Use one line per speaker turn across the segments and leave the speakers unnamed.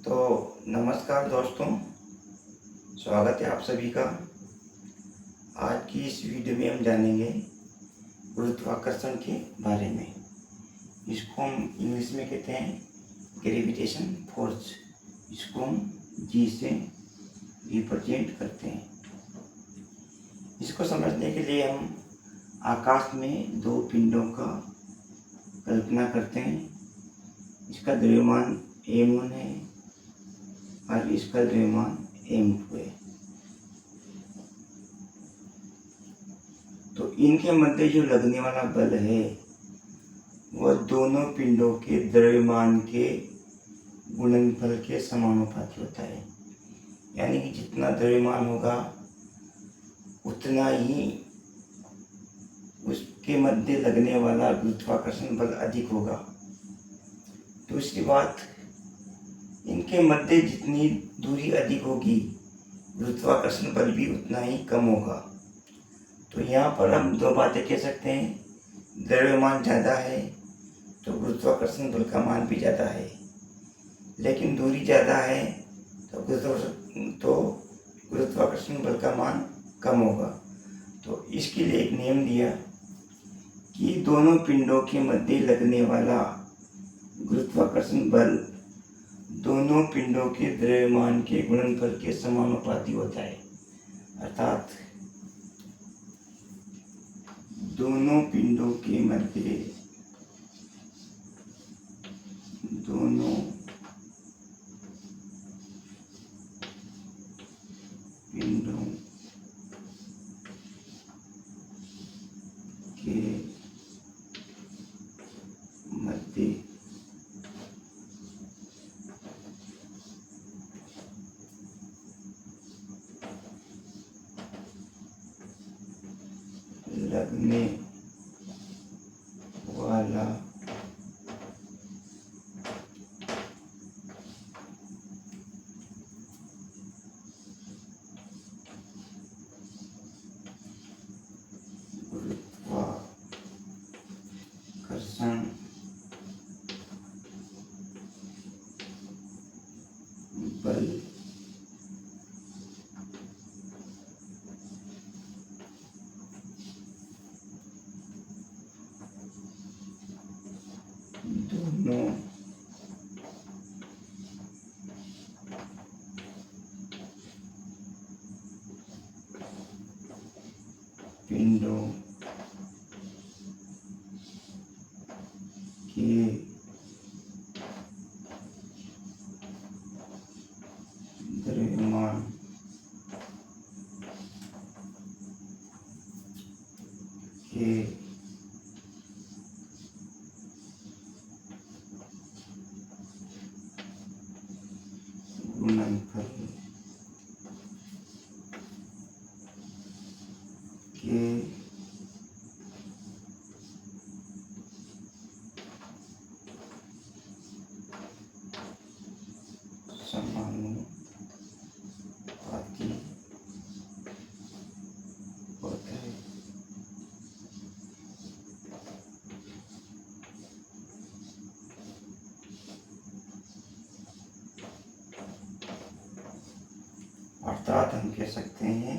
तो नमस्कार दोस्तों, स्वागत है आप सभी का। आज की इस वीडियो में हम जानेंगे गुरुत्वाकर्षण के बारे में। इसको हम इंग्लिश में कहते हैं ग्रेविटेशन फोर्स। इसको हम जी से रिप्रेजेंट करते हैं। इसको समझने के लिए हम आकाश में दो पिंडों का कल्पना करते हैं। इसका द्रव्यमान m1 है और इसका द्रव्यमान m2 है। तो इनके मध्य जो लगने वाला बल है वह दोनों पिंडों के द्रव्यमान के गुणनफल के समानुपाती होता है। यानी कि जितना द्रव्यमान होगा उतना ही उसके मध्य लगने वाला गुरुत्वाकर्षण बल अधिक होगा। दूसरी बात, इनके मध्य जितनी दूरी अधिक होगी गुरुत्वाकर्षण बल भी उतना ही कम होगा। तो यहाँ पर हम दो बातें कह सकते हैं। द्रव्यमान ज़्यादा है तो गुरुत्वाकर्षण बल का मान भी ज़्यादा है, लेकिन दूरी ज़्यादा है तो गुरुत्वाकर्षण बल का मान कम होगा। तो इसके लिए एक नियम दिया कि दोनों पिंडों के मध्य लगने वाला गुरुत्वाकर्षण बल दोनों पिंडों के द्रव्यमान के गुणनफल के समानुपाती होता है। अर्थात दोनों पिंडों के मध्य दोनों पिंडों के मध्य लगने वाला गुरुत्वाकर्षण बल दोनों पिंडों के द्रव्यमान के गुणनफल के समानुपाती होता है। अर्थात हम कह सकते हैं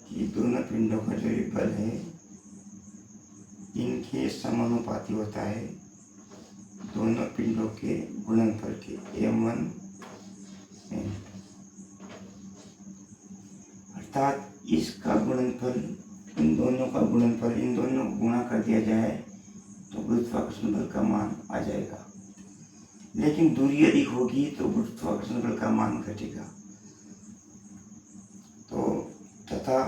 कि दोनों पिंडों का जो ये बल है इनके समानुपाती होता है दोनों पिंडों के गुणनफल के m1 m2। अर्थात इसका गुणनफल इन दोनों का गुणनफल इन दोनों को गुणा कर दिया जाए तो गुरुत्वाकर्षण बल का मान आ जाएगा। लेकिन दूरी अधिक होगी तो गुरुत्वाकर्षण बल का मान घटेगा। तो तथा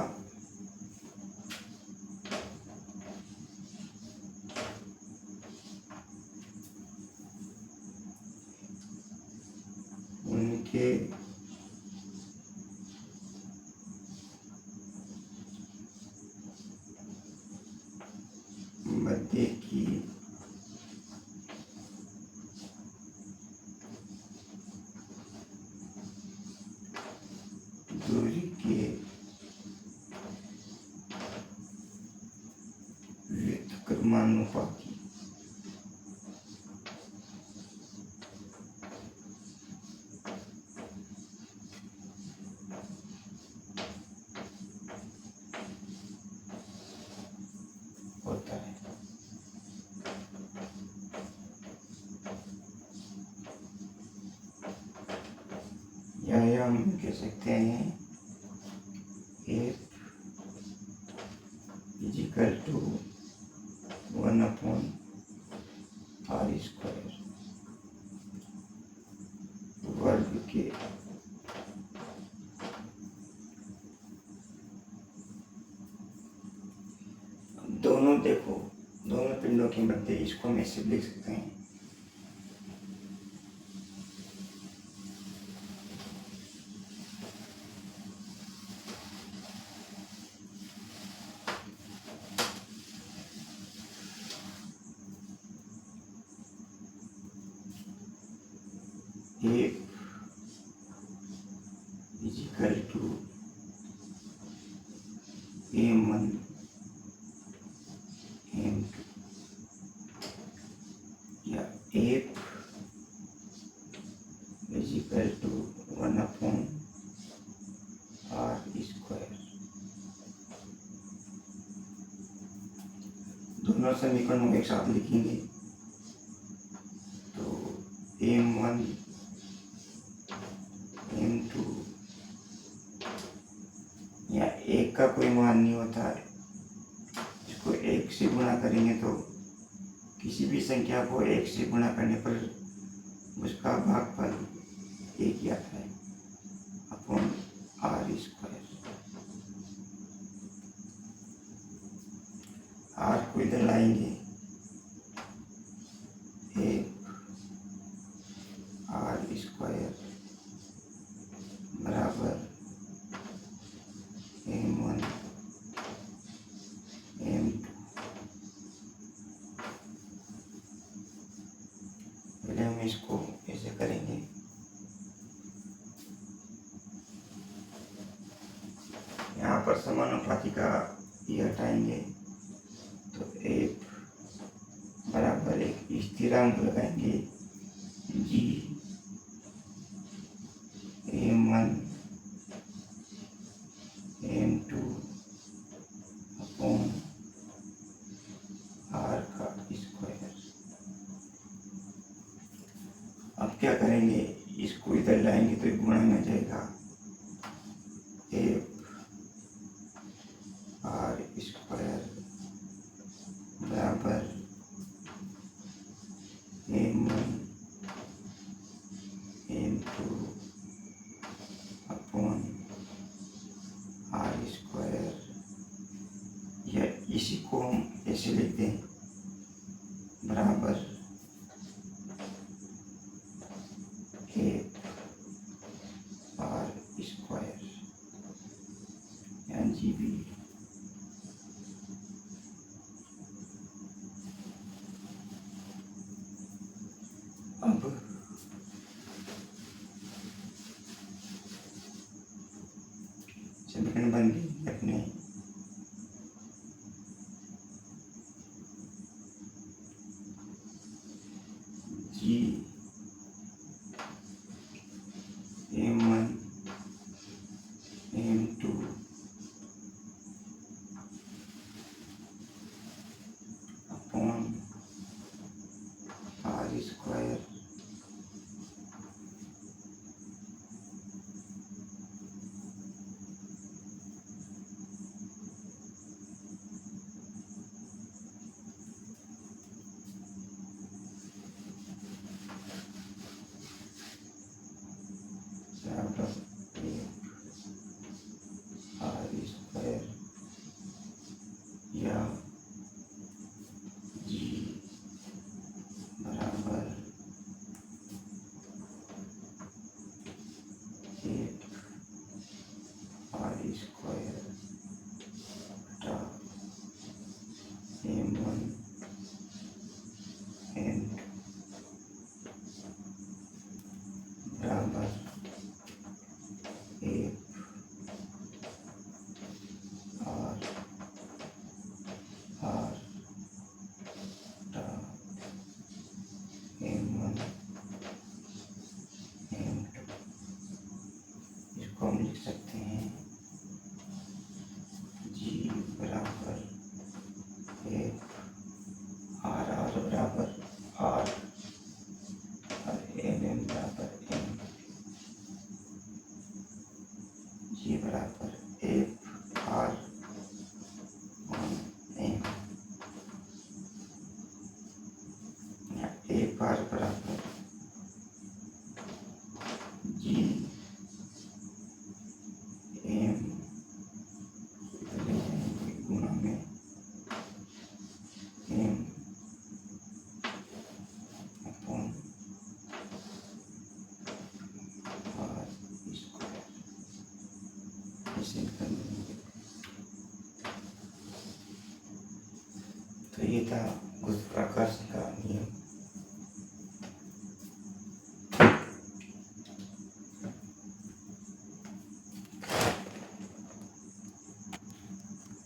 उनके मध्य की दूरी के व्युत्क्रमानुपाती हम कह सकते हैं एफ इजिकल टू 1/r² वर्ग के दोनों देखो, दोनों पिंडों के मध्य इसको हम ऐसे लिख सकते हैं, F is equal to m1 m2 या एफ इजिकल टू 1/r²। दोनों समीकरणों को एक साथ लिखेंगे तो m1 m2 या एक का कोई मान नहीं होता है, इसको एक से गुणा करेंगे तो किसी भी संख्या को एक से गुणा करने पर उसका भागफल एक ही आता है अपॉन r²। r को इधर लाएंगे, एक r² बराबर m1 m2। पहले हम इसको ऐसे करेंगे, यहाँ पर समानुपाती का ये हटाएंगे तो एफ बराबर एक स्थिरांक लगाएंगे g m1 m2 upon r²। अब क्या करेंगे, इसको इधर लाएंगे तो गुणा में जाएगा, एफ r² बराबर m1 m2 अपॉन r²। या इसी को हम ऐसे लिख दें बराबर एफ r² या GB। अब समीकरण बन गई अपने g m1 m2 upon r²। r² या g बराबर एफ r² बटा m1 m2 बराबर एफ r बटा m1 m2। इसको हम लिख सकते हैं g बराबर एफ r बराबर r और m बराबर m। सेंड कर देंगे। तो ये था गुरुत्वाकर्षण का